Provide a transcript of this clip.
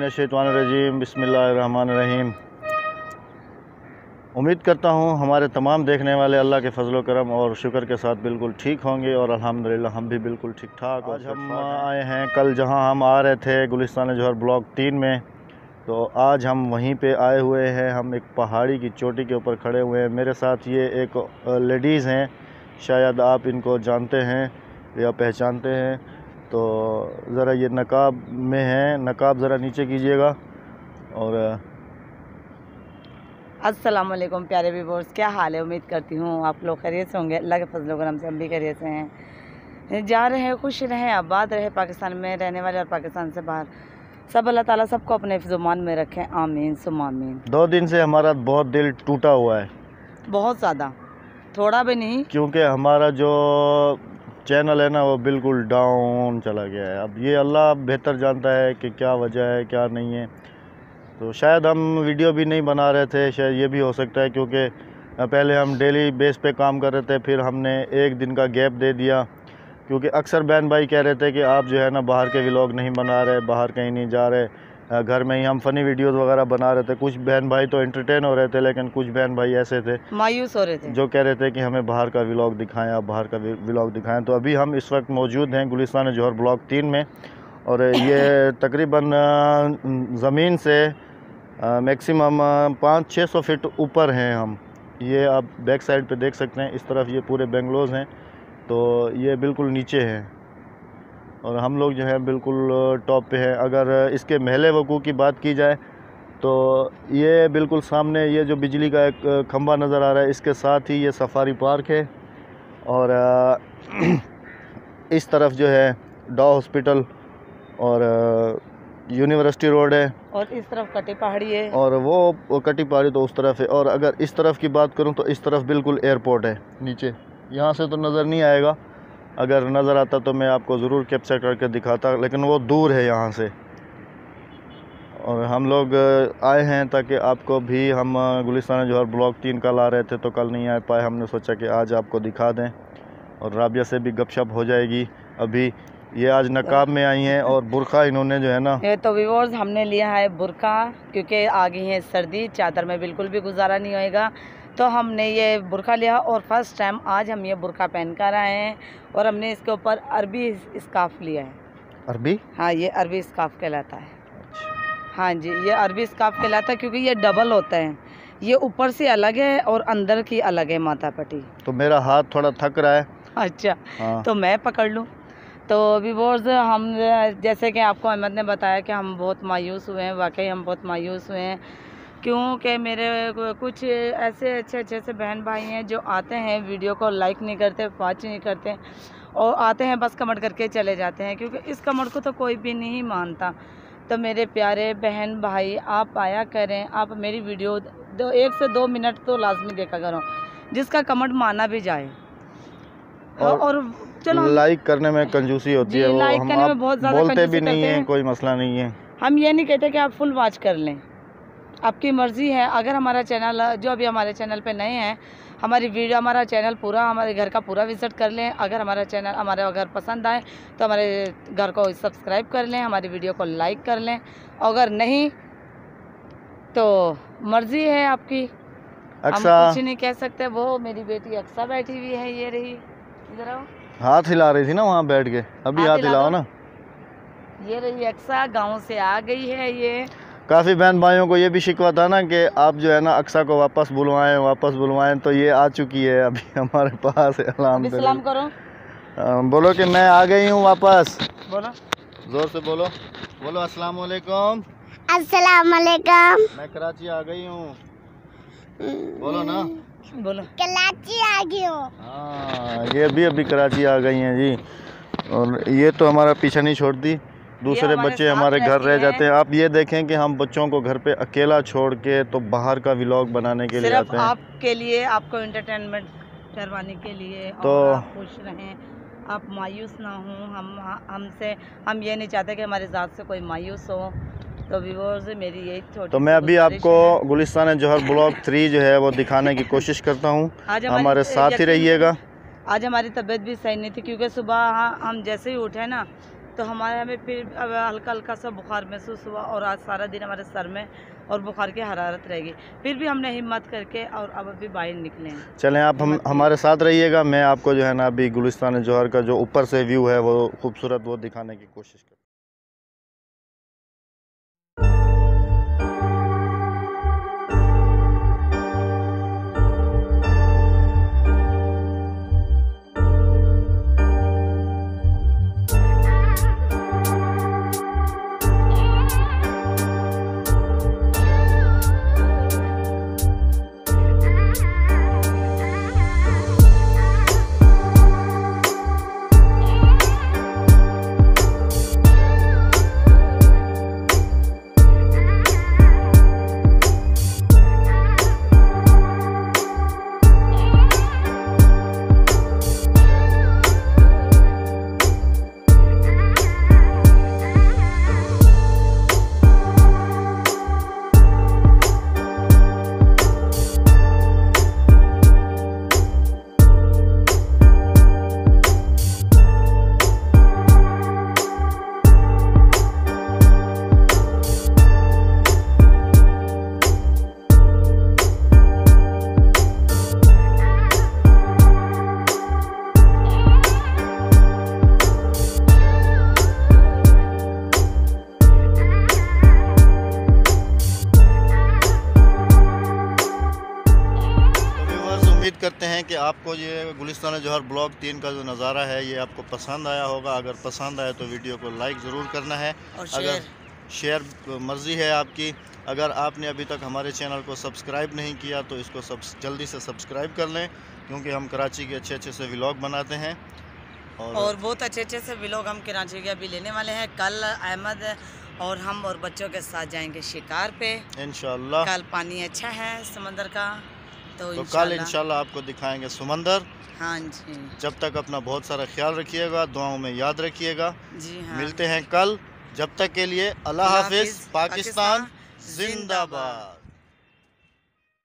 मिनश्शैतानिर्रजीम बिस्मिल्लाहिर्रहमानिर्रहीम। उम्मीद करता हूँ हमारे तमाम देखने वाले अल्लाह के फजल करम और शुक्र के साथ बिल्कुल ठीक होंगे और अल्हम्दुलिल्लाह हम भी बिल्कुल ठीक ठाक। आज हम आए हैं, कल जहाँ हम आ रहे थे गुलिस्तान जौहर ब्लॉक 3 में, तो आज हम वहीं पे आए हुए हैं। हम एक पहाड़ी की चोटी के ऊपर खड़े हुए हैं। मेरे साथ ये एक लेडीज़ हैं, शायद आप इनको जानते हैं या पहचानते हैं। तो ज़रा ये नकाब में हैं, नकाब ज़रा नीचे कीजिएगा। और अस्सलाम वालेकुम प्यारे व्यूअर्स, क्या हाल है? उम्मीद करती हूँ आप लोग खैरियत से होंगे। अल्लाह के फजल करम से हम भी खैरियत से हैं। जा रहे हैं, खुश रहें, आबाद रहे पाकिस्तान में रहने वाले और पाकिस्तान से बाहर सब। अल्लाह ताला सबको अपने हिफ्ज़-ओ-मान में रखें, आमीन सुम्मा आमीन। 2 दिन से हमारा बहुत दिल टूटा हुआ है, बहुत ज़्यादा, थोड़ा भी नहीं, क्योंकि हमारा जो चैनल है ना वो बिल्कुल डाउन चला गया है। अब ये अल्लाह बेहतर जानता है कि क्या वजह है क्या नहीं है। तो शायद हम वीडियो भी नहीं बना रहे थे, शायद ये भी हो सकता है क्योंकि पहले हम डेली बेस पे काम कर रहे थे, फिर हमने एक दिन का गैप दे दिया क्योंकि अक्सर बहन भाई कह रहे थे कि आप जो है ना बाहर के व्लॉग नहीं बना रहे, बाहर कहीं नहीं जा रहे, घर में ही हम फ़नी वीडियोस वगैरह बना रहे थे। कुछ बहन भाई तो एंटरटेन हो रहे थे, लेकिन कुछ बहन भाई ऐसे थे मायूस हो रहे थे जो कह रहे थे कि हमें बाहर का व्लॉग दिखाएं, आप बाहर का व्लॉग दिखाएं। तो अभी हम इस वक्त मौजूद हैं गुलिस्तान जौहर ब्लॉक 3 में, और ये तकरीबन ज़मीन से मैक्सिमम 500-600 फीट ऊपर हैं हम। ये आप बैक साइड पे देख सकते हैं, इस तरफ ये पूरे बेंगलोज़ हैं, तो ये बिल्कुल नीचे हैं और हम लोग जो है बिल्कुल टॉप पे हैं। अगर इसके महले वकू की बात की जाए तो ये बिल्कुल सामने ये जो बिजली का एक खंभा नज़र आ रहा है, इसके साथ ही ये सफारी पार्क है, और इस तरफ जो है डॉ हॉस्पिटल और यूनिवर्सिटी रोड है, और इस तरफ कटी पहाड़ी है, और वो कटी पहाड़ी तो उस तरफ है। और अगर इस तरफ की बात करूं तो इस तरफ बिल्कुल एयरपोर्ट है नीचे। यहाँ से तो नज़र नहीं आएगा, अगर नज़र आता तो मैं आपको ज़रूर कैप्चर करके दिखाता, लेकिन वो दूर है यहाँ से। और हम लोग आए हैं ताकि आपको भी, हम गुलिस्तान जौहर ब्लॉक 3 कल आ रहे थे तो कल नहीं आ पाए, हमने सोचा कि आज आपको दिखा दें और राबिया से भी गपशप हो जाएगी। अभी ये आज नकाब में आई हैं और बुरखा इन्होंने जो है ना, ये तो व्यूअर्स हमने लिया है बुरका, क्योंकि आ गई है सर्दी, चादर में बिल्कुल भी गुजारा नहीं होएगा, तो हमने ये बुरका लिया। और फर्स्ट टाइम आज हम ये बुरका पहन कर आए हैं, और हमने इसके ऊपर अरबी स्काफ लिया है। अरबी? हाँ, ये अरबी स्काफ कहलाता है। हाँ जी, ये अरबी स्काफ कहलाता है क्योंकि ये डबल होता है, ये ऊपर से अलग है और अंदर की अलग है माथा पट्टी। तो मेरा हाथ थोड़ा थक रहा है। अच्छा, हाँ। तो मैं पकड़ लूँ। तो व्यूअर्स, हम जैसे कि आपको अहमद ने बताया कि हम बहुत मायूस हुए हैं, वाकई हम बहुत मायूस हुए हैं, क्योंकि मेरे कुछ ऐसे अच्छे से बहन भाई हैं जो आते हैं, वीडियो को लाइक नहीं करते, वॉच नहीं करते, और आते हैं बस कमेंट करके चले जाते हैं, क्योंकि इस कमेंट को तो कोई भी नहीं मानता। तो मेरे प्यारे बहन भाई, आप आया करें, आप मेरी वीडियो 1 से 2 मिनट तो लाजमी देखा करो, जिसका कमेंट माना भी जाए। और चलो, लाइक करने में कंजूसी होती है, वो हम आप बहुत ज़्यादा बोलते भी नहीं है, कोई मसला नहीं है। हम ये नहीं कहते कि आप फुल वॉच कर लें, आपकी मर्ज़ी है। अगर हमारा चैनल, जो अभी हमारे चैनल पे नए हैं, हमारी वीडियो, हमारा चैनल पूरा, हमारे घर का पूरा विज़िट कर लें। अगर हमारा चैनल हमारे अगर पसंद आए तो हमारे घर को सब्सक्राइब कर लें, हमारी वीडियो को लाइक कर लें। अगर नहीं तो मर्ज़ी है आपकी, हम कुछ नहीं कह सकते। वो मेरी बेटी अक्सा बैठी हुई है, ये रही, इधर आओ। हाथ हिला रही थी ना वहाँ बैठ के, अभी हाथ हिलाओ ना। ये रही अक्सा, गाँव से आ गई है। ये काफ़ी बहन भाइयों को ये भी शिकवा था ना कि आप जो है ना अक्सा को वापस बुलवाएं, तो ये आ चुकी है अभी हमारे पास। सलाम करो, बोलो कि मैं आ गई हूँ वापस। बोलो, जोर से बोलो, बोलो अस्सलाम वालेकुम। अस्सलाम वालेकुम। मैं कराची आ गई हूँ, बोलो ना, बोलो। कराची आ गई हूँ। हाँ, ये भी अभी कराची आ गई हैं जी। और ये तो हमारा पीछा नहीं छोड़ती, दूसरे बच्चे हमारे घर रह जाते हैं। आप ये देखें कि हम बच्चों को घर पे अकेला छोड़ के तो बाहर का व्लॉग बनाने के लिए आते हैं, आपके लिए, आपको एंटरटेनमेंट करवाने के लिए, तो आप खुश रहें, आप मायूस ना हों। हम ये नहीं चाहते कि हमारे ज़ात से कोई मायूस हो। तो व्यूअर्स, मेरी यही छोटी, तो मैं अभी आपको गुलिस्तान जौहर ब्लॉक 3 जो है वो दिखाने की कोशिश करता हूँ, हमारे साथ ही रहिएगा। आज हमारी तबीयत भी सही नहीं थी, क्योंकि सुबह हम जैसे ही उठे ना तो हमें फिर अब हल्का हल्का सा बुखार महसूस हुआ और आज सारा दिन हमारे सर में और बुखार की हरारत रहेगी। फिर भी हमने हिम्मत करके और अब अभी बाहर निकले हैं। चलें आप हमारे साथ रहिएगा। मैं आपको जो है ना अभी गुलिस्तान जौहर का जो ऊपर से व्यू है वो खूबसूरत वो दिखाने की कोशिश करूँ। उम्मीद करते हैं कि आपको ये गुलिस्तान जौहर ब्लॉक 3 का जो नज़ारा है ये आपको पसंद आया होगा। अगर पसंद आए तो वीडियो को लाइक ज़रूर करना है और अगर शेयर मर्ज़ी है आपकी। अगर आपने अभी तक हमारे चैनल को सब्सक्राइब नहीं किया तो इसको जल्दी से सब्सक्राइब कर लें, क्योंकि हम कराची के अच्छे से व्लॉग बनाते हैं और बहुत अच्छे से व्लॉग हम कराची के अभी लेने वाले हैं। कल अहमद और हम और बच्चों के साथ जाएंगे शिकार पे इंशाल्लाह। कल पानी अच्छा है समंदर का, तो कल इंशाल्लाह आपको दिखाएंगे समंदर। हाँ जी, जब तक अपना बहुत सारा ख्याल रखिएगा, दुआओं में याद रखिएगा। जी हाँ, मिलते हैं कल। जब तक के लिए अल्लाह हाफिज़। पाकिस्तान जिंदाबाद।